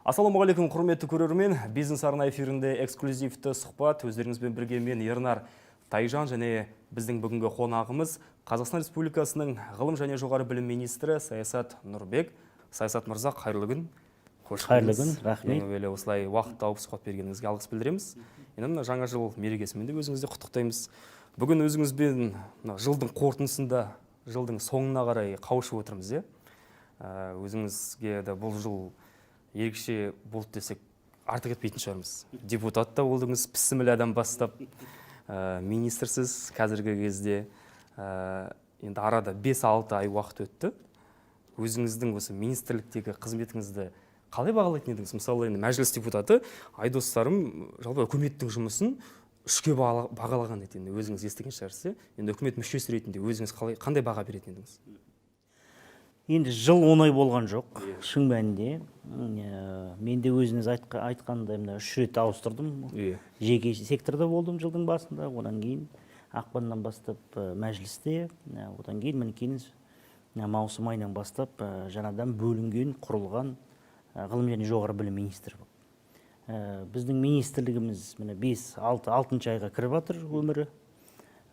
Ассалаумағалейкум, құрметті көрермен. Бизнес арна эфирінде эксклюзивті сұхбат. Өздеріңізбен бірге мен Ернар Тайжан және біздің бүгінгі қонағымыз Қазақстан Республикасының ғылым және жоғары білім министрі Саясат Нұрбек. Саясат мырза, қайырлы күн. Қайырлы күн, рахмет. Елі осылай уақыт тауып сұхбат бергеніңізге алғыс білдіреміз. Енді жаңа жыл мерекесімен де өзіңізді құттықтаймыз. Бүгін өзіңізбен жылдың қорытындысында, жылдың соңына қарай қауышып отырмыз. Өзіңізге де бұл жыл ерекше болды десек артық етпейтін шығармыз. Депутат та болдыңыз, пісіміл адам бастап, министрсіз қазіргі кезде. Енді арада 5-6 ай уақыт өтті. Өзіңіздің осы министрліктегі қызметіңізді қалай бағалайтын едіңіз? Мысалы, енді мәжіліс депутаты Айдостарым жалпы үкіметтің жұмысын 3-ке бағалаған еді. Өзіңіз естіген шығарсыз. Енді үкімет мүшесі ретінде өзіңіз қандай баға беретін едіңіз? Енді жыл оңай болған жоқ, шын мәнінде. Мен де өзіңіз айтқандай 3 рет ауыстырдым. Жеке секторда болдым жылдың басында, одан кейін ақпаннан бастап мәжілісте, одан кейін мінекейіңіз маусым айынан бастап жаңадан бөлінген, құрылған ғылым және жоғары білім министрі болды. Біздің министрлігіміз 5-6 айға кіріп жатыр өмірі.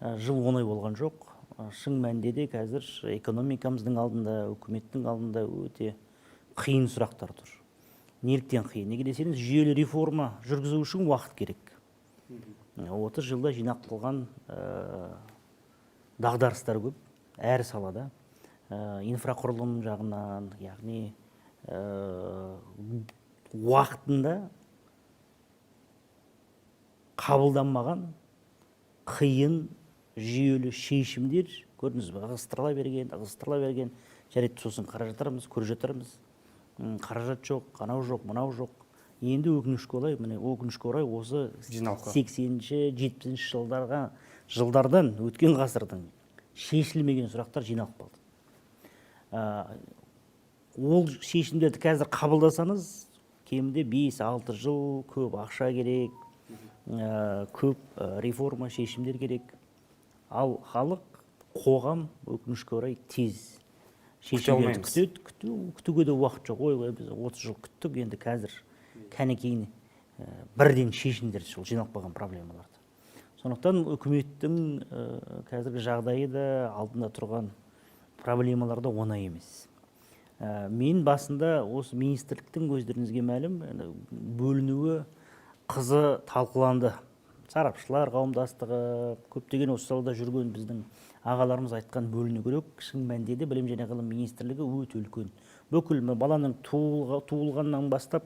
Жыл оңай болған жоқ. Шын мәнінде де қазір экономикамыздың алдында, үкіметтің алдында өте қиын сұрақтар тұр. Неліктен қиын? Неге десеңіз, жүйелі реформа жүргізу үшін уақыт керек. 30 жылда жинақталған дағдарыстар көп, әр салада. Инфрақұрылым жағынан, яғни уақытында қабылданмаған қиын жүйелі шешімдер, көрдіңіз бе, ығыстырыла берген, жарайды сосын қаражат жатармыз, көріп жатармыз. Қаражат жоқ, анау жоқ, мынау жоқ. Енді өкінішке орай осы 80-ші, 70-ші жылдардан өткен ғасырдың шешілмеген сұрақтар жиналып қалды. Ол шешімдерді қазір қабылдасаңыз, кемінде 5-6 жыл көп ақша керек, көп реформа шешімдер керек. Ал халық, қоғам өкінішке орай тез шешімдерді күтуге де уақыт жоқ. Ой, біз 30 жыл күттік, енді қазір кәнекейін бірден шешімдер жиналып қалған проблемаларды. Сондықтан үкіметтің қазіргі жағдайы да алдында тұрған проблемалар да оңай емес. Мен басында осы министрліктің өздеріңізге мәлім бөлінуі қызы талқыланды. Сарапшылар қауымдастығы, көптеген осы салада жүрген біздің ағаларымыз айтқан бөліну керек. Шын мәнінде де білім және ғылым министрлігі өте үлкен. Бүкіл баланың туылғаннан бастап,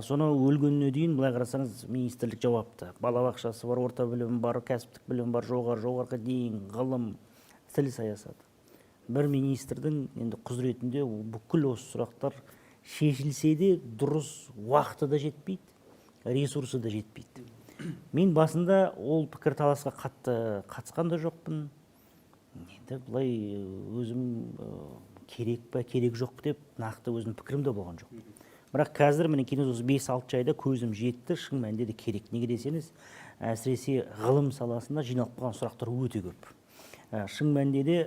соны өлгеніне дейін былай қарасаңыз министрлік жауапты. Балабақшасы бар, орта білім бар, кәсіптік білім бар, жоғарғы дейін ғылым, тіл саясаты. Бір министрдің енді құзыретінде бүкіл осы сұрақтар шешілсе де дұрыс уақыты да жетпейді, ресурсы да жетпейді. Мен басында ол пікір таласқа қатты қатысқан да жоқпын. Енді бұлай өзім керек пе, керек жоқ деп нақты өзім пікірім де болған жоқ. Бірақ қазір мінекей осы 5-6 айда көзім жетті, шын мәнінде де керек. Неге десеңіз, әсіресе ғылым саласында жиналып қалған сұрақтар өте көп. Шын мәнінде де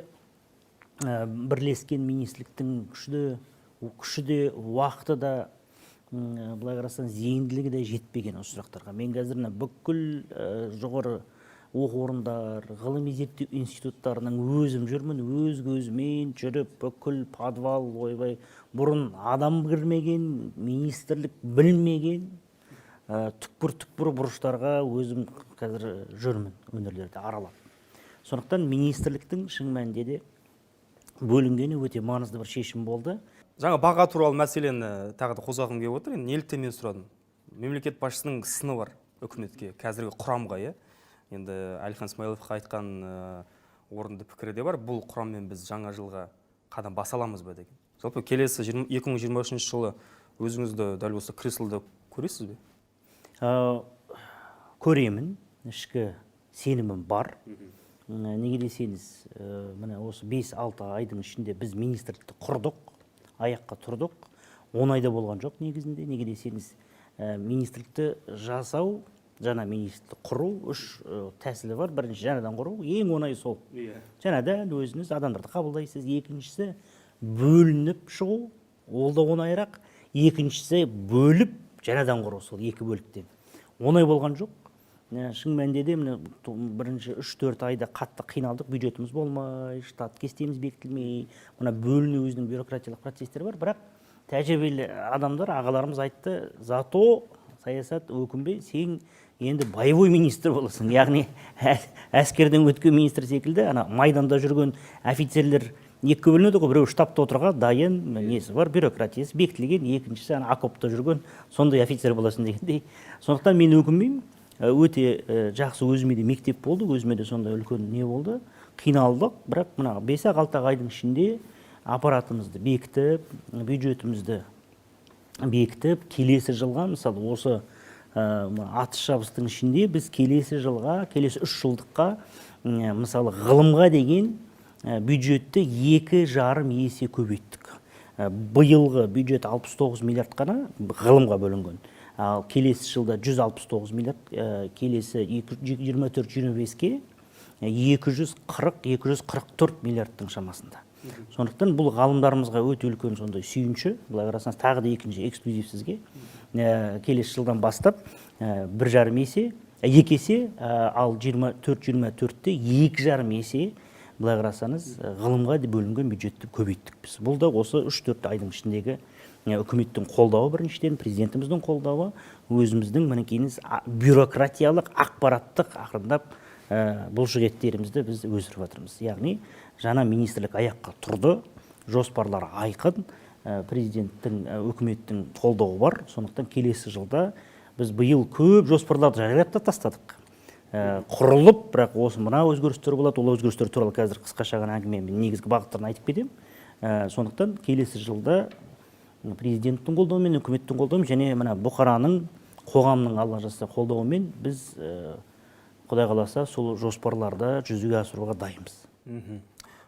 бірлескен министрліктің күші де уақыты да былай қарасаң зейінділігі де жетпеген осы сұрақтарға. Мен қазір бүкіл жоғары оқу орындар, ғылыми зерттеу институттарының өзім жүрмін, өз-көзімен жүріп, бүкіл подвал, ойбай, бұрын адам кірмеген, министрлік білмеген, түкпір бұрыштарға өзім қазір жүрмін, өңірлерді аралап. Сондықтан министрліктің шын мәнінде де бөлінгені өте маңызды бір шешім болды. Жаңа баға туралы мәселені тағы да қозғағым келіп отыр. Неліктен мен сұрадым? Мемлекет басшысының сыны бар үкіметке, қазіргі құрамға. Енді Әлихан Смайыловқа айтқан орынды пікірі де бар. Бұл құраммен біз жаңа жылға қадам баса аламыз ба деген. Жалпы келесі 2023 жылы өзіңізді дәл осы креслода көресіз бе? Көремін, ішкі сенімім бар. Неге десеңіз, міне осы 5-6 айдың ішінде біз министрлікті құрдық, аяққа тұрдық. 10 айда болған жоқ негізінде. Неге десеңіз, министрлікті жасау, жаңа министрлікті құру 3 тәсілі бар. Бірінші жаңадан құру, ең оңай сол. Жаңадан өзіңіз адамдарды қабылдайсыз. Екіншісі бөлініп шығу, ол да оңайырақ. екіншісі бөліп жаңадан құру, сол екі бөліктен. Оңай болған жоқ. Шын мәнінде де міне бірінші 3-4 айда қатты қиналдық, бюджетіміз болмай, штат кестеміз бекітілмей, мына бөліну өзінің бюрократиялық процестері бар, бірақ тәжірибелі адамдар, ағаларымыз айтты, зато саясат өкінбе, сен енді боевой министр боласың, яғни әскерден өткен министр секілді, ана майданда жүрген офицерлер екі бөлінеді ғой, біреу штабта отырған дайын несі бар, бюрократиясы бекітілген, екіншісі ана окопта жүрген сондай офицер боласың дегендей. Сондықтан мен өкінбеймін, өте жақсы, өзіме де мектеп болды, өзіме де сондай үлкен не болды, қиналдық, бірақ мына 5-6 айдың ішінде аппаратымызды бекітіп, бюджетімізді бекітіп, келесі жылға, мысалы осы атыс шабыстың ішінде біз келесі жылға, келесі 3 жылдыққа мысалы ғылымға деген бюджетті 2,5 есе көбейттік. Биылғы бюджет 69 миллиард қана ғылымға бөлінген. Ал келесі жылда 169 миллиард, келесі 24-25-ке 240-244 миллиардтың шамасында. Сондықтан бұл ғалымдарымызға өте үлкен сондай сүйінші. Былай қарасаңыз тағы да екінші эксклюзив сізге. Келесі жылдан бастап 1,5 есе, 2 есе, ал 24-24-те 2,5 есе былай қарасаңыз ғылымға бөлінген бюджетті көбейттік біз. Бұл да осы 3-4 айдың ішіндегі үкіметтің қолдауы, біріншіден президентіміздің қолдауы, өзіміздің мінекейіңіз бюрократиялық, ақпараттық ақырындап бұлшықеттерімізді біз өсіріп жатырмыз. Яғни жаңа министрлік аяққа тұрды, жоспарлары айқын, президенттің, үкіметтің қолдауы бар. Сондықтан келесі жылда біз биыл көп жоспарларды жариялап та тастадық. Құрылып, бірақ осы мына өзгерістер болады, ол өзгерістер туралы қазір қысқаша ғана әңгімемен негізгі бағыттарын айтып кетемін. Сондықтан келесі жылда президенттің қолдауымен, үкіметтің қолдауымен және мына бұқараның, қоғамның алла жазса қолдауымен біз Құдай қаласа сол жоспарларды жүзеге асыруға дайынбыз.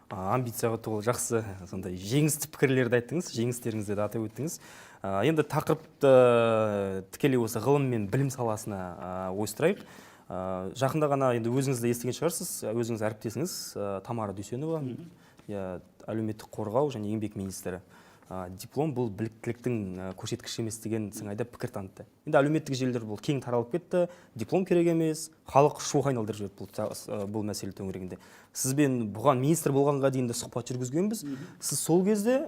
Амбицияға толы жақсы, сондай жеңісті пікірлерді айттыңыз, жеңістеріңізді де атап өттіңіз. Енді тақырыпты тікелей осы ғылым мен білім саласына ойыстырайық. Жақында ғана енді өзіңіз де естіген шығарсыз, өзіңіз әріптесіңіз Тамара Дүйсенова, әлеуметтік қорғау және еңбек министрі. Диплом бұл біліктіліктің көрсеткіші емес деген сыңайда пікір танытты. Енді әлеуметтік желілер бұл кең таралып кетті, диплом керек емес, халық шуға айналдырып жіберді бұл мәселе төңірегінде. Сізбен бұған министр болғанға дейін де сұхбат жүргізгенбіз. Сіз сол кезде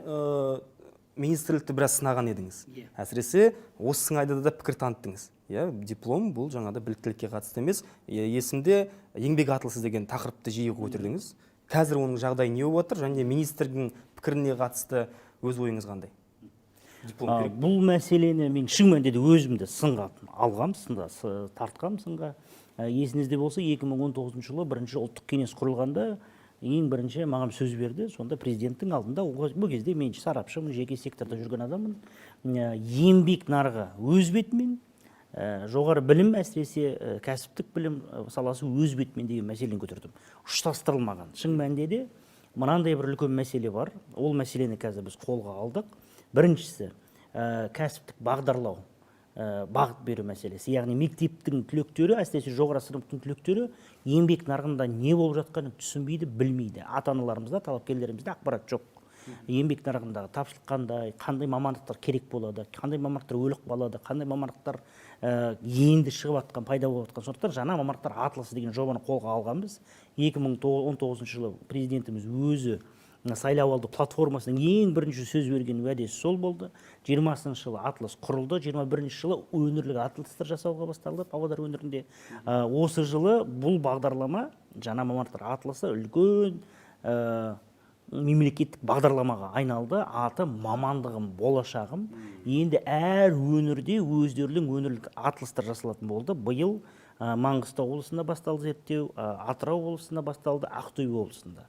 министрлікті біраз сынаған едіңіз. Әсіресе осы сыңайда да пікір таныттыңыз. Диплом бұл жаңада біліктілікке қатысты емес, есімде еңбек атылысы деген тақырыпты жиі көтердіңіз. Қазір оның жағдайы не болып жатыр, және министрдің пікіріне қатысты өз ойыңыз қандай? Бұл мәселені мен шын мәнінде өзімді сынға алғам, тартқам сынға. Есіңізде болса, 2019 жылы бірінші ұлттық кеңес құрылғанда ең бірінші маған сөз берді. Сонда президенттің алдында, бұл кезде мен сарапшымын, жеке секторда жүрген адаммын. Еңбек нарығы өз бетімен, жоғары білім, әсіресе кәсіптік білім саласы өз бетімен деген мәселені көтердім. Ұштастырылмаған. Шын мәнінде де мынандай бір үлкен мәселе бар. Ол мәселені қазір біз қолға алдық. Біріншісі кәсіптік бағдарлау, бағыт беру мәселесі. Яғни мектептің түлектері, әсіресе жоғары сыныптың түлектері еңбек нарығында не болып жатқанын түсінбейді, білмейді. Ата-аналарымызда, талапкерлерімізде ақпарат жоқ. Еңбек нарығындағы тапшылық қандай мамандықтар керек болады, қандай мамандықтар өлік қалады, қандай мамандықтар енді шығып жатқан, пайда болып жатқан. Сондықтан жаңа мамандықтар атылысы деген жобаны қолға алғанбыз. 2019 жылы президентіміз өзі сайлауалды платформасының ең бірінші сөз берген уәдесі сол болды. 20 жылы атылыс құрылды, 21 жылы өңірлік атылыстар жасауға басталды Павлодар өңірінде. Осы жылы бұл бағдарлама, жаңа мамандықтар атылысы үлкен мемлекеттік бағдарламаға айналды. Аты мамандығым, болашағым. Енді әр өңірде өздерінің өңірлік атылыстар жасалатын болды. Биыл Маңғыстау облысында басталды зерттеу, Атырау облысында басталды, Ақтөбе облысында.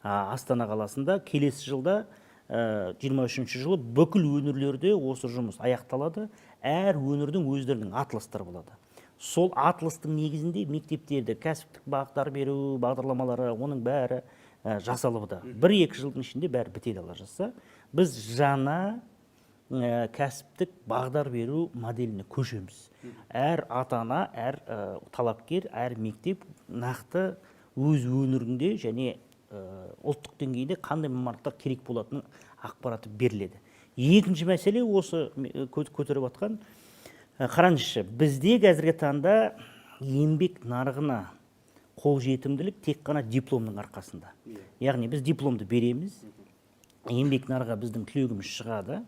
Астана қаласында келесі жылда 23 жылы бүкіл өңірлерде осы жұмыс аяқталады. Әр өңірдің өздерінің атылыстары болады. Сол атылыстың негізінде мектептерде кәсіптік бағыттар беру, бағдарламалары, оның бәрі жасалыпты. 1-2 жылдың ішінде бәрі бітеді алла жазса. Біз жаңа кәсіптік бағдар беру моделіне көшеміз. Әр ата-ана, әр талапкер, әр мектеп нақты өз өңірінде және ұлттық деңгейде қандай мамандықтар керек болатының ақпараты беріледі. Екінші мәселе осы көтеріп жатқан, қараңызшы, бізде қазіргі таңда еңбек нарығына қолжетімділік тек қана дипломның арқасында. Яғни біз дипломды береміз, еңбек нарыға біздің түлегіміз шығады.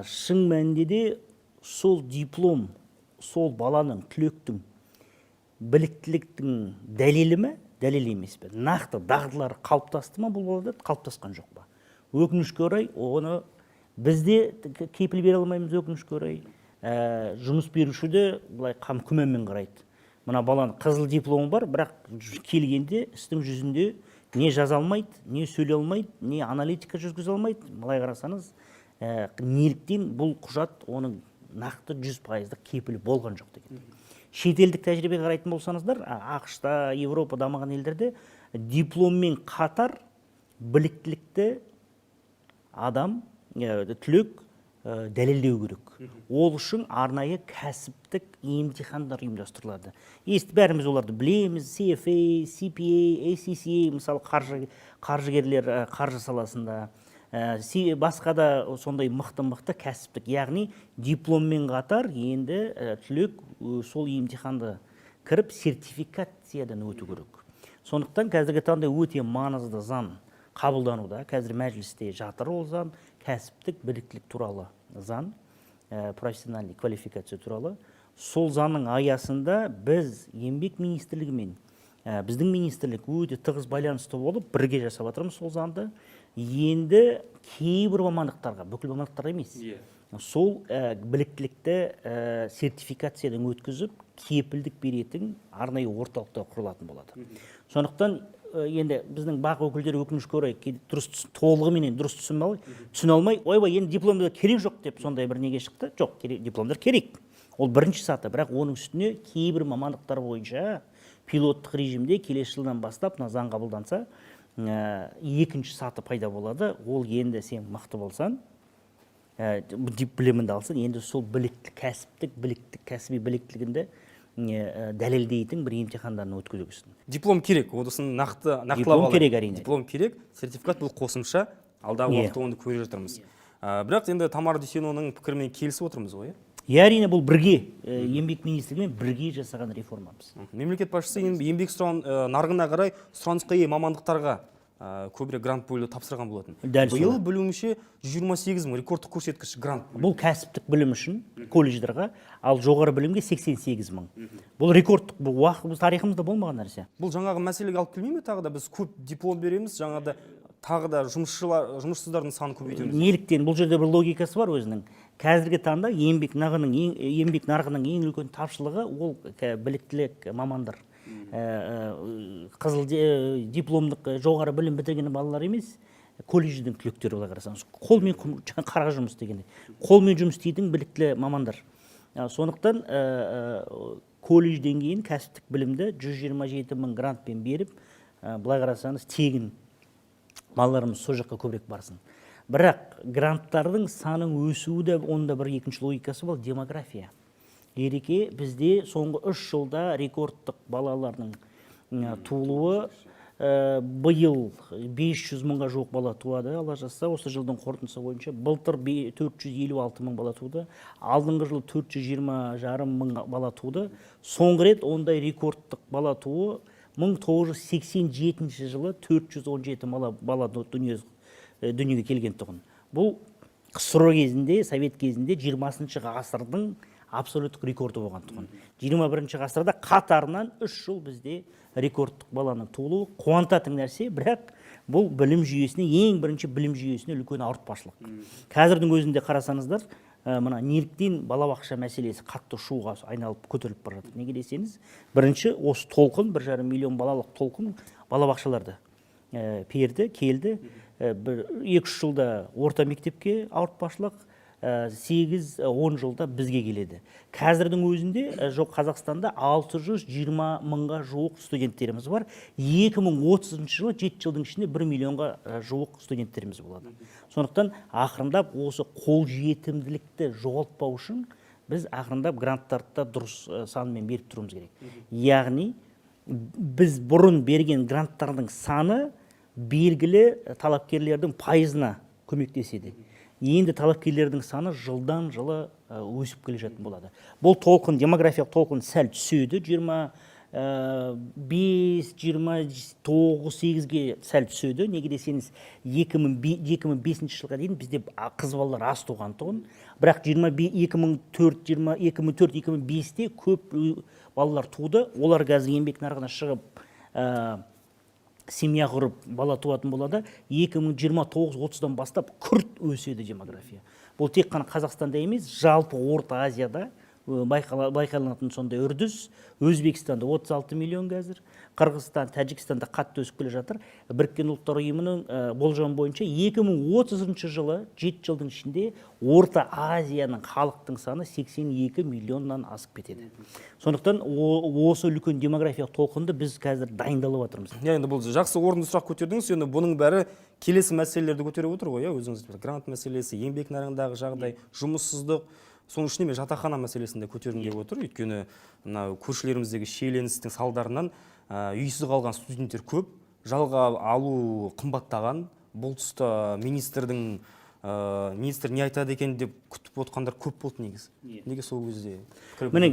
Шын мәнінде де сол диплом, сол баланың, түлектің біліктіліктің дәлелі ме, дәлел емес пе? Нақты дағдылары қалыптасты ма бұл балада, қалыптасқан жоқ па? Өкінішке орай, оны бізде кепіл бере алмаймыз, өкінішке орай. Жұмыс беруші де былай күмәнмен қарайды. Мына баланың қызыл дипломы бар, бірақ келгенде істің жүзінде не жаза алмайды, не сөйлей алмайды, не аналитика жүргізе алмайды. Былай қарасаңыз, неліктен бұл құжат оның нақты 100% кепілі болған жоқ деген. Шетелдік тәжірибеге қарайтын болсаңыздар, ақш-та, Европа дамыған елдерде дипломмен қатар біліктілікті адам, түлек дәлелдеу керек. Ол үшін арнайы кәсіптік емтихандар ұйымдастырылады. Бәріміз оларды білеміз, CFA, CPA, ACCA, мысалы қаржыгерлер қаржы саласында, басқа да сондай мықты кәсіптік, яғни дипломмен қатар енді түлек сол емтиханды кіріп сертификациядан өту керек. Сондықтан қазіргі таңда өте маңызды заң қабылдануда. Қазір мәжілісте жатыр ол заң, кәсіптік біліктілік туралы заң, профессиональный квалификация туралы. Сол заңның аясында біз еңбек министрлігімен, біздің министрлік өте тығыз байланысты болып бірге жасап жатырмыз сол заңды. Енді кейбір мамандықтарға, бүкіл мамандықтарға емес, сол біліктілікті сертификациядан өткізіп, кепілдік беретін арнайы орталықта құрылатын болады. Сондықтан енді біздің бақ өкілдері өкінішке орай толығыменен дұрыс түсіне алмай, ойбай, енді дипломдар керек жоқ деп сондай бір неге шықты. Жоқ, дипломдар керек. Ол бірінші саты, бірақ оның үстіне кейбір мамандықтар бойынша пилоттық режимде келесі жылдан бастап заң қабылданса, екінші саты пайда болады. Ол енді сен мықты болсаң, біліміңді алсаң, енді сол кәсіби біліктілігінде дәлелдейтін бір емтихандарын өткізесің. Диплом керек, онысын нақтылап Диплом керек әрине. Диплом керек, сертификат бұл қосымша, алдағы уақытта оны көре жатырмыз. Бірақ енді Тамара Дүйсенованың пікірімен келісіп отырмыз ғой? Әрине, бұл бірге, еңбек министрлігімен бірге жасаған реформамыз. Мемлекет басшысы еңбек нарығына қарай сұранысқа ие мамандықтарға көбірек грант бөлуді тапсырған болатын. Биыл бөлуімше 128 мың рекордтық көрсеткіш грант. Бұл кәсіптік білім үшін колледждерға, ал жоғары білімге 88 мың. Бұл рекордтық, бұл уақыт тарихымызда болмаған нәрсе. Бұл жаңағы мәселеге алып келмей ме? Тағы да біз көп диплом береміз, жаңағыда тағы да жұмыссыздардың саны көбейтеміз. Неліктен? Бұл жерде бір логикасы бар өзінің. Қазіргі таңда еңбек нарығының ең үлкен тапшылығы ол біліктілік мамандар. Қызыл дипломдық жоғары білім бітірген балалар емес, колледждің түлектері олай қарасаңыз. Қолмен қарға жұмыс дегенде. Қолмен жұмыс істейтін білікті мамандар. Сондықтан колледжден кейін кәсіптік білімді 127 мың грантпен беріп, былай қарасаңыз тегін балаларымыз сол жаққа көбірек барсын. Бірақ гранттардың саның өсуі де онда бір екінші логикасы бол, демография. Ереке бізде соңғы 3 жылда рекордтық балалардың туылуы, биыл 500 мыңға жоқ бала туады, Алла жазса, осы жылдың қорытындысы бойынша былтыр 456 мың бала туды, алдыңғы жылы 420,5 мың бала туды. Соңғы рет ондай рекордтық бала туы 1987 жылы 417 бала дүниеге келген тұғын. Бұл КСР кезінде, Совет кезінде 20 ғасырдың абсолюттік рекорды болған тұғын. 21 ғасырда қатарынан 3 жыл бізде рекордтық баланың туылуы қуантатын нәрсе, бірақ бұл білім жүйесіне, ең бірінші білім жүйесіне үлкен ауыртпашылық. Қазірдің өзінде қарасаңыздар, мына неліктен балабақша мәселесі қатты шуға айналып көтеріліп бара жатыр. Неге десеңіз, бірінші осы толқын, 1,5 миллион балалық толқын балабақшаларды келді. 2-3 жылда орта мектепке ауыртпашылық, 8-10 жылда бізге келеді. Қазірдің өзінде Қазақстанда 620 мыңға жуық студенттеріміз бар. 2030 жылы 7 жылдың ішінде 1 миллионға жуық студенттеріміз болады. Сондықтан ақырындап осы қолжетімділікті жоғалтпау үшін біз ақырындап гранттарды дұрыс санымен беріп тұруымыз керек. Яғни біз бұрын берген гранттардың саны белгілі талапкерлердің пайызына көмектеседі. енді талапкерлердің саны жылдан жылы өсіп келе жататын болады. Бұл толқын, демографиялық толқын сәл түседі, 25-29-8-ге сәл түседі. Неге десеңіз, 2005 жылға дейін бізде қыз балалар аз туған тұғын. Бірақ 2004-2005-те көп балалар туды. Олар қазір еңбек нарығына шығып, семья құрып, бала туатын болады. 2029-30-дан бастап күрт өседі демография. Бұл тек қана Қазақстанда емес, жалпы Орта Азияда байқалатын сондай үрдіс. Өзбекстанда 36 миллион қазір, Қырғызстан, Тәжікстанда қатты өсіп келе жатыр. Біріккен ұлттар ұйымының болжамы бойынша 2030 жылы, 7 жылдың ішінде Орта Азияның халықтың саны 82 миллионнан асып кетеді. Сондықтан осы үлкен демографиялық толқынды біз қазір дайындалып жатырмыз. Енді бұл жақсы орынды сұрақ көтердіңіз. Енді бұның бәрі келесі мәселелерді көтеріп отыр ғой, өзіңіз грант мәселесі, еңбек нарығындағы жағдай, жұмыссыздық. Соның ішінде мен жатақхана мәселесінде көтергім келіп отыр. Өйткені көршілеріміздегі шиеленістің салдарынан үйсіз қалған студенттер көп, жалға алу қымбаттаған. Бұл тұста министр не айтады екен деп күтіп отқандар көп болды негізі. Неге сол кезде? Міне,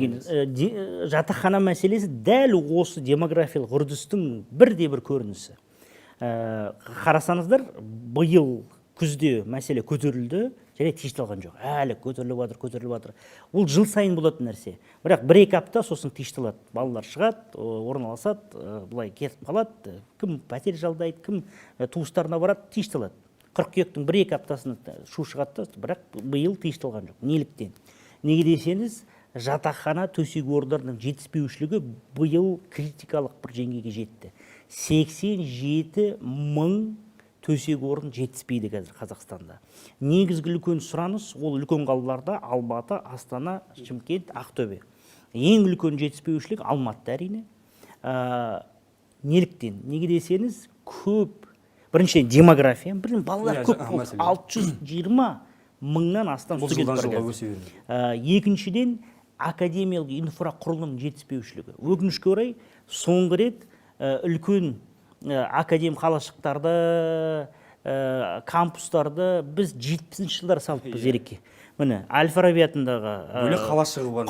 жатақхана мәселесі дәл осы демографиялық үрдістің бірде-бір көрінісі. Қарасаңыздар, биыл күзде мәселе көтерілді, және тишталған жоқ. Әлі көтеріліп жатыр. Ол жыл сайын болатын нәрсе. Бірақ 1-2 апта сосын тишталады. Балалар шығады, орналасады, бұлай кетіп қалады. Кім пәтер жалдайды, кім туыстарына барады, тишталады. Қыркүйектің 1-2 аптасында шу шығады, бірақ биыл тишталған жоқ. Неліктен? Неге десеңіз, жатақхана төсек орындарының жетіспеушілігі биыл критикалық бір деңгейге жетті. 87 мың төсек орын жетіспейді қазір Қазақстанда. Негізгі үлкен сұраныс ол үлкен қалаларда Алматы, Астана, Шымкент, Ақтөбе. Ең үлкен жетіспеушілік Алматыда әрине. Неліктен? Неге десеңіз, көп. Біріншіден демография, балалар көп, 620 мыңнан астам студент бар қазір. Екіншіден академиялық инфрақұрылым жетіспеушілігі. Өкінішке орай, соңғы рет үлкен академ қалашықтарды, кампустарды біз 70-ші жылдар салыппыз ерекке. Міне, Әл-Фараби атындағы қалашығы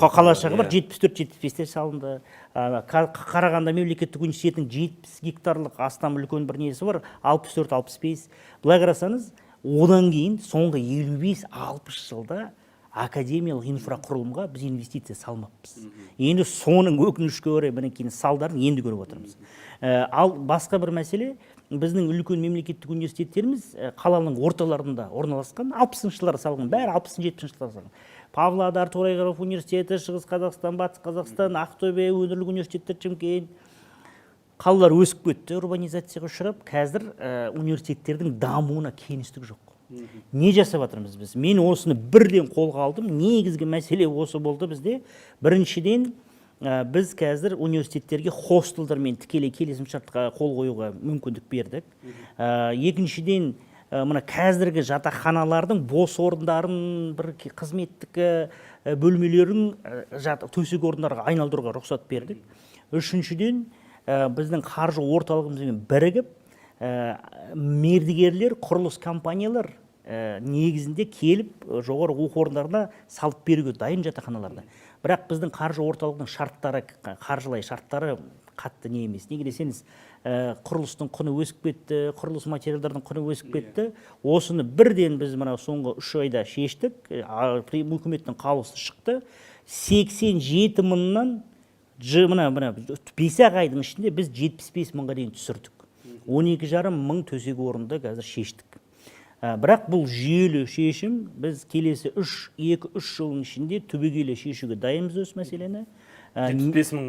бар, 74-75-те салынды. Қарағанды мемлекеттік университетінің 70 гектарлық астам үлкен бір несі бар, 64-65. Бұлай қарасаңыз, одан кейін соңғы 55-60 жылда академиялық инфрақұрылымға біз инвестиция салмаппыз. Енді соның өкінішке орай мінекей салдарын енді көріп отырмыз. Ал басқа бір мәселе, біздің үлкен мемлекеттік университеттеріміз қаланың орталарында орналасқан, 60-шы жылдар салған, бәрі 60-70-ші жылдар салған. Павлодар, Торайғыров университеті, Шығыс Қазақстан, Батыс Қазақстан, Ақтөбе, өңірлік университеттер, Шымкент. Қалалар өсіп кетті, урбанизацияға ұшырап, қазір университеттердің дамуына кеңістік жоқ. Не жасап жатырмыз біз? Мен осыны бірден қолға алдым. Негізгі мәселе осы болды бізде. Біріншіден, біз қазір университеттерге хостелдармен тікелей келісімшартқа қол қоюға мүмкіндік бердік. Екіншіден, мына қазіргі жатақханалардың бос орындарын, бір қызметтік бөлмелерін төсек орындарға айналдыруға рұқсат бердік. Үшіншіден, біздің қаржы орталығымызбен бірігіп, мердігерлер, құрылыс компаниялар негізінде келіп жоғары оқу орындарына салып беруге дайын жатақханаларда. Бірақ біздің қаржы орталығының шарттары, қаржылай шарттары қатты не емес. Неге десеңіз, құрылыстың құны өсіп кетті, құрылыс материалдардың құны өсіп кетті. Осыны бірден біз мына соңғы 3 айда шештік. Үкіметтің қаулысы шықты. 87 мыңнан 5 айдың ішінде біз 75 мыңға дейін түсірдік. 12,5 мың төсек орынды қазір шештік. Бірақ бұл жүйелі шешім, біз келесі 2-3 жылың ішінде түбегейлі шешуге дайынбыз осы мәселені. 75 мың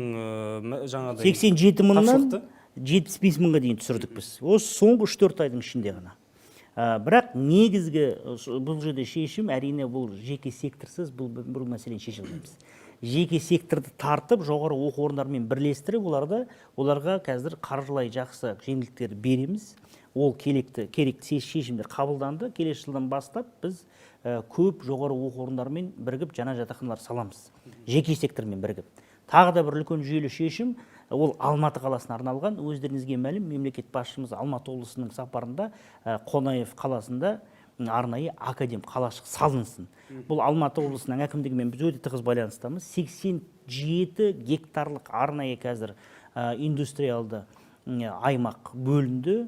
жаңағыдай 87 мыңнан 75 мыңға дейін түсірдік біз. Осы соңғы 3-4 айдың ішінде ғана. Бірақ негізгі бұл жерде шешім, әрине бұл жеке секторсыз бұл мәселені шеше алмаймыз. Жеке секторды тартып, жоғары оқу орындарымен бірлестіріп, оларға қазір қаржылай жақсы жеңілдіктер береміз. Ол керекті шешімдер қабылданды. Келесі жылдан бастап біз көп жоғары оқу орындарымен бірігіп жаңа жатақханалар саламыз. Жеке сектормен бірігіп. Тағы да бір үлкен жүйелі шешім, ол Алматы қаласына арналған. Өздеріңізге мәлім, мемлекет басшымыз Алматы облысының сапарында Қонаев қаласында арнайы академ қалашық салынсын. Бұл Алматы облысының әкімдігімен біз өте тығыз байланыстамыз. 87 гектарлық арнайы қазір индустриалды аймақ бөлінді.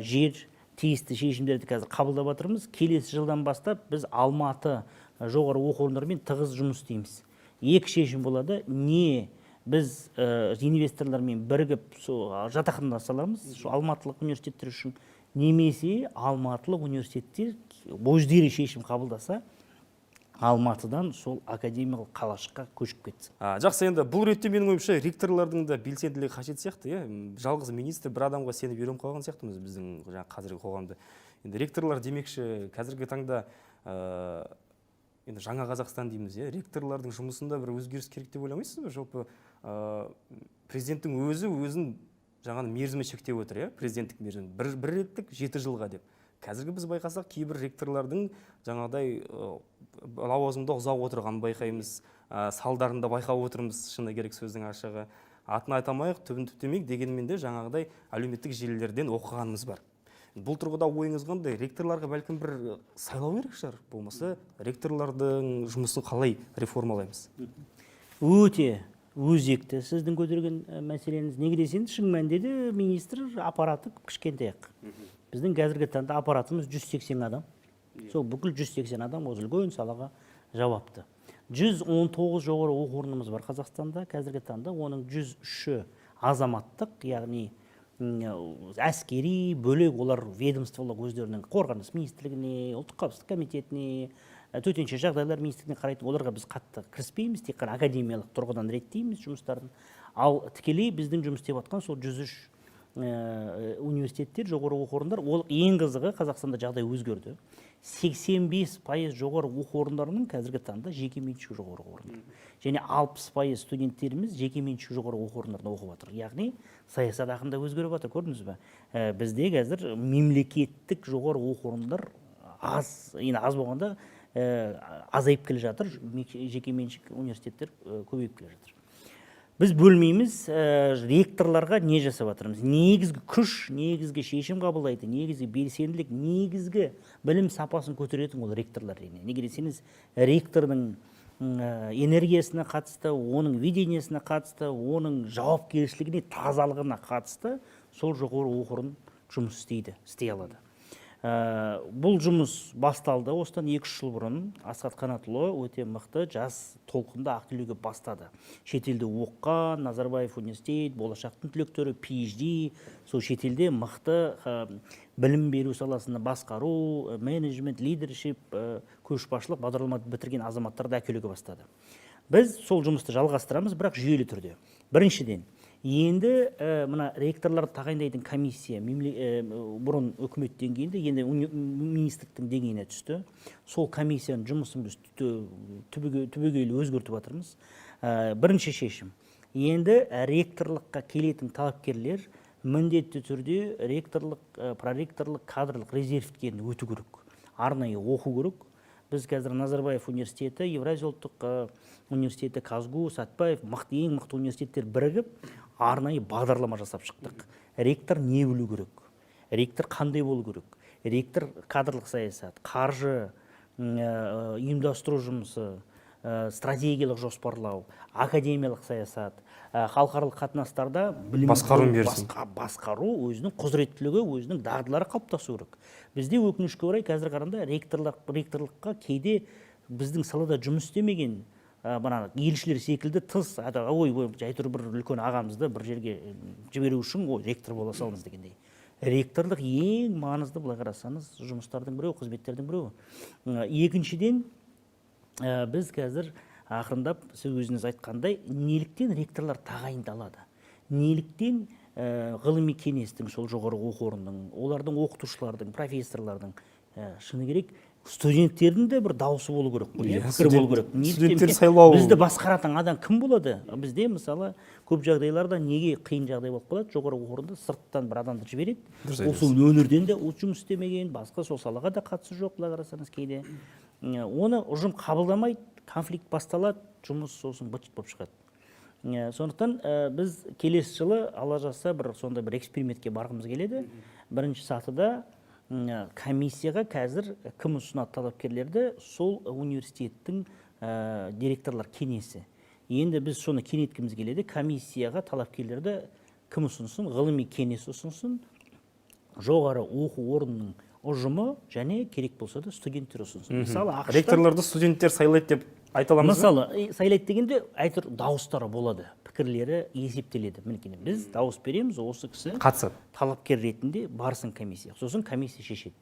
Жер тиісті шешімдерді қазір қабылдап жатырмыз. Келесі жылдан бастап біз Алматы жоғары оқу орындарымен тығыз жұмыс істейміз. Екі шешім болады. Не біз инвесторлармен бірігіп жатақхана саламыз, алматылық университеттер үшін, немесе алматылық университеттер өздері шешім қабылдаса, Алматыдан сол академиялық қалашыққа көшіп кетті. Жақсы, енді бұл ретте менің ойымша ректорлардың да белсенділігі қажет сияқты, жалғыз министр бір адамға сеніп үйреніп қалған сияқтымыз біздің қазіргі қоғамда. Енді ректорлар демекші қазіргі таңда енді жаңа Қазақстан дейміз, ректорлардың жұмысында бір өзгеріс керек деп ойламайсыз ба? Жалпы президенттің өзін жаңағы мерзімі шектеп отыр, президенттік мерзім бір реттік 7 жылға деп. Қазіргі біз байқасақ, кейбір ректорлардың жаңағыдай лауазымда ұзақ отырғанын байқаймыз, салдарын да байқап отырмыз, шыны керек сөздің ашығы. Атын айтамайық, түбін түптемейік дегенмен де жаңағыдай әлеуметтік желілерден оқығанымыз бар. Бұл тұрғыда ойыңыз қандай? Ректорларға бәлкім бір сайлау керек шығар, болмаса ректорлардың жұмысын қалай реформалаймыз? Өте өзекті сіздің көтерген мәселеңіз. Неге десеңіз, шын мәнінде де министр аппараты кішкентай-ақ. Біздің қазіргі таңда аппаратымыз 180 адам. Сол бүкіл 180 адам осы үлкен салаға жауапты. 119 жоғары оқу орнымыз бар Қазақстанда қазіргі таңда. Оның 103-і азаматтық, яғни әскери бөлек, олар ведомстволық өздерінің қорғаныс министрлігіне, ұлттық қауіпсіздік комитетіне, төтенше жағдайлар министрлігіне қарайтын, оларға біз қатты кіріспейміз, тек қана академиялық тұрғыдан реттейміз жұмыстарын. Ал тікелей біздің жұмыс істеп жатқан сол 103 университеттер, жоғары оқу орындар, ол ең қызығы Қазақстанда жағдай өзгерді. 85% жоғары оқу орындарының қазіргі таңда жекеменшік жоғары оқу орындар. Және 60% студенттеріміз жекеменшік жоғары оқу орындарында оқып жатыр. Яғни саясат ақырында өзгеріп жатыр, көрдіңіз бе? Бізде қазір мемлекеттік жоғары оқу орындар аз болғанда азайып келе жатыр, жекеменшік университеттер көбейіп келе жатыр. Біз бөлмейміз, ректорларға не жасап жатырмыз? Негізгі күш, негізгі шешім қабылдайтын, негізгі белсенділік, негізгі білім сапасын көтеретін ол ректорлар. Неге десеңіз, ректордың энергиясына қатысты, оның видениесіне қатысты, оның жауапкершілігіне, тазалығына қатысты сол жоғары оқу орны жұмыс істей алады. Бұл жұмыс басталды. Осыдан 2-3 жыл бұрын Асхат Қанатұлы өте мықты жас толқынды ақылүйге бастады. Шетелде оққан, Назарбаев университет, болашақтың түлектері, PhD, сол шетелде мықты білім беру саласында басқару, менеджмент, лидершип, көшбасшылық бағдарламаны бітірген азаматтарды әкелуге бастады. Біз сол жұмысты жалғастырамыз, бірақ жүйелі түрде. Біріншіден, енді мына ректорлар тағайындайтын комиссия бұрын үкімет деңгейінде, енді министрліктің деңгейіне түсті. Сол комиссияның жұмысын біз түбегейлі өзгертіп жатырмыз. Бірінші шешім. Енді ректорлыққа келетін талапкерлер міндетті түрде ректорлық, проректорлық, кадрлық резервтен өту керек. Арнайы оқу керек. Біз қазір Назарбаев университеті, Евразия ұлттық университеті, Казгу, Сәтбаев, ең мықты университеттер бірігіп, арнайы бағдарлама жасап шықтық. Ректор не білу керек? Ректор қандай болу керек? Ректор кадрлық саясат, қаржы, ұйымдастыру жұмысы, стратегиялық жоспарлау, академиялық саясат, халықаралық қатынастарда басқару өзінің құзыреттілігі, өзінің дағдылары қалыптасу керек. Бізде өкінішке орай қазір қарағанда ректорлыққа кейде біздің салада жұмыс істемеген елшілер секілді тыс, жай тұр бір үлкен ағамызды бір жерге жіберу үшін ректор бола салыңыз дегендей. Ректорлық ең маңызды, былай қарасаңыз, жұмыстардың біреуі, қызметтердің біреуі. Екіншіден, біз қазір ақырындап сіз өзіңіз айтқандай, неліктен ректорлар тағайындалады? Неліктен ғылыми кеңестің, сол жоғары оқу орнының, олардың оқытушылардың, профессорлардың, шыны керек, студенттердің де бір дауысы болу керек, пікір болу керек. Студенттер сайлау. Бізді басқаратын адам кім болады? Бізде мысалы көп жағдайларда неге қиын жағдай болып қалады? Жоғары оқу орнында сырттан бір адамды жібереді. Сол өңірден де жұмыс істемеген, басқа сол салаға да қатысы жоқ, былай қарасаңыз кейде. Оны ұжым қабылдамайды, конфликт басталады, жұмыс сосын быт-шыт болып шығады. Сондықтан біз келесі жылы Алла жазса сондай бір экспериментке барғымыз келеді. Бірінші сатыда комиссияға қазір кім ұсынады талапкерлерді? Сол университеттің директорлар кеңесі. Енді біз соны кеңейткіміз келеді. Комиссияға талапкерлерді кім ұсынсын? Ғылыми кеңес ұсынсын, жоғары оқу орнының ұжымы және керек болса да студенттер ұсынсын. Мысалы, ректорларды студенттер сайлайды деп айта аламыз ба? Мысалы, сайлайды дегенде әйтір дауыстары болады, пікірлері есептеледі. Мінекей біз дауыс береміз, осы кісі Қатысады. талапкер ретінде барсын комиссия. Сосын комиссия шешеді.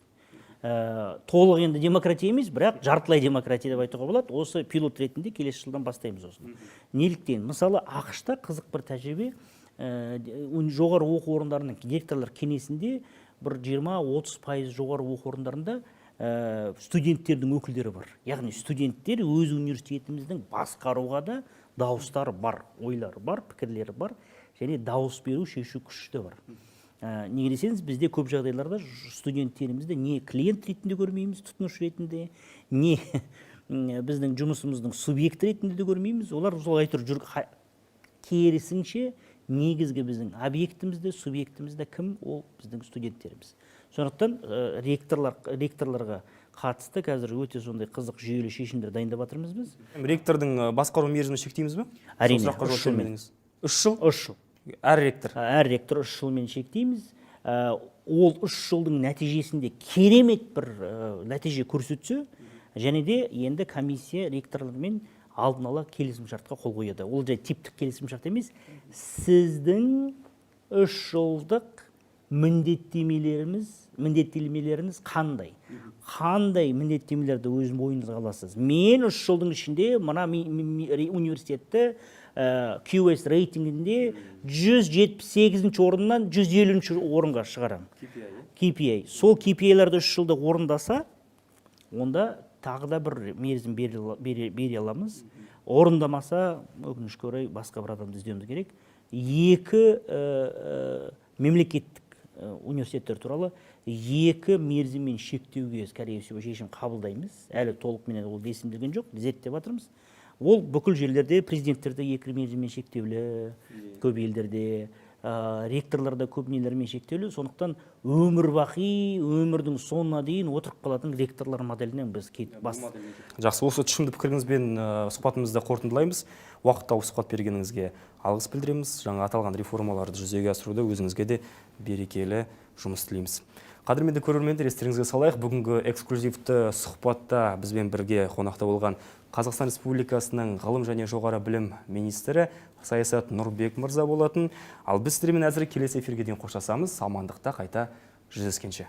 Толық енді демократия емес, бірақ жартылай демократия деп айтуға болады. Осы пилот ретінде келесі жылдан бастаймыз осыны. Неліктен? Мысалы, ақш-та қызық бір тәжірибе, жоғары оқу орындарының директорлар кеңесінде бір 20-30% жоғары оқу орындарында студенттердің өкілдері бар. Яғни студенттер өз университетіміздің басқаруға да дауыстары бар, ойлары бар, пікірлері бар, және дауыс беру, шешу күші де бар. Неге десеңіз, бізде көп жағдайларда студенттерімізді не клиент ретінде көрмейміз, тұтынушы ретінде, не біздің жұмысымыздың субъекті ретінде де көрмейміз. Олар солай тұр керісінше негізгі біздің объектімізді, субъектімізді кім? Ол біздің студенттеріміз. Сондықтан ректорларға қатысты қазір өте сондай қызық жүйелі шешімдер дайындап жатырмыз біз. Ректордың басқару мерзімін шектейміз бе? Әрине, 3 жыл. 3 жыл. Әр ректор. Әр ректор 3 жылмен шектейміз. Ол 3 жылдың нәтижесінде керемет бір нәтиже көрсетсе, және де енді комиссия ректорлармен алдын ала келісім шартқа қол қояды. Ол жай типтік келісім шарт емес. Сіздің 3 жылдық міндеттемелеріңіз қандай? Қандай міндеттемелерді өз мойныңызға аласыз? Мен 3 жылдың ішінде мына университетті QS рейтингінде 178 орыннан 150 орынға шығарам. KPI. Сол KPI-ларды 3 жылда орындаса, онда тағы да бір мерзім бере аламыз. Орындамаса, өкінішке орай басқа бір адамды іздеуіміз керек. 2 мемлекеттік университеттер туралы 2 мерзіммен шектеуге, скорее всего, шешім қабылдаймыз. Әлі толықменен ол ресімделген жоқ, зерттеп жатырмыз. Ол бүкіл жерлерде президенттерде 2 мерзіммен шектеулі, көп елдерде, ректорларда көп нелермен шектеулі. Сондықтан өмірбақи, өмірдің соңына дейін отырып қалатын ректорлар моделінен біз бас. Жақсы, осы тұшымды пікіріңізбен сұхбатымызды қорытындылаймыз. Уақыт тауып сұхбат бергеніңізге алғыс білдіреміз. Жаңа аталған реформаларды жүзеге асыруда өзіңізге де берекелі жұмыс тілейміз. Қадірменді көрермендер, естеріңізге салайық, бүгінгі эксклюзивті сұхбатта бізбен бірге қонақта болған Қазақстан Республикасының ғылым және жоғары білім министрі Саясат Нұрбек мырза болатын. Ал біз сіздермен әзір келесі эфирге дейін қоштасамыз. Амандықта қайта жүздескенше.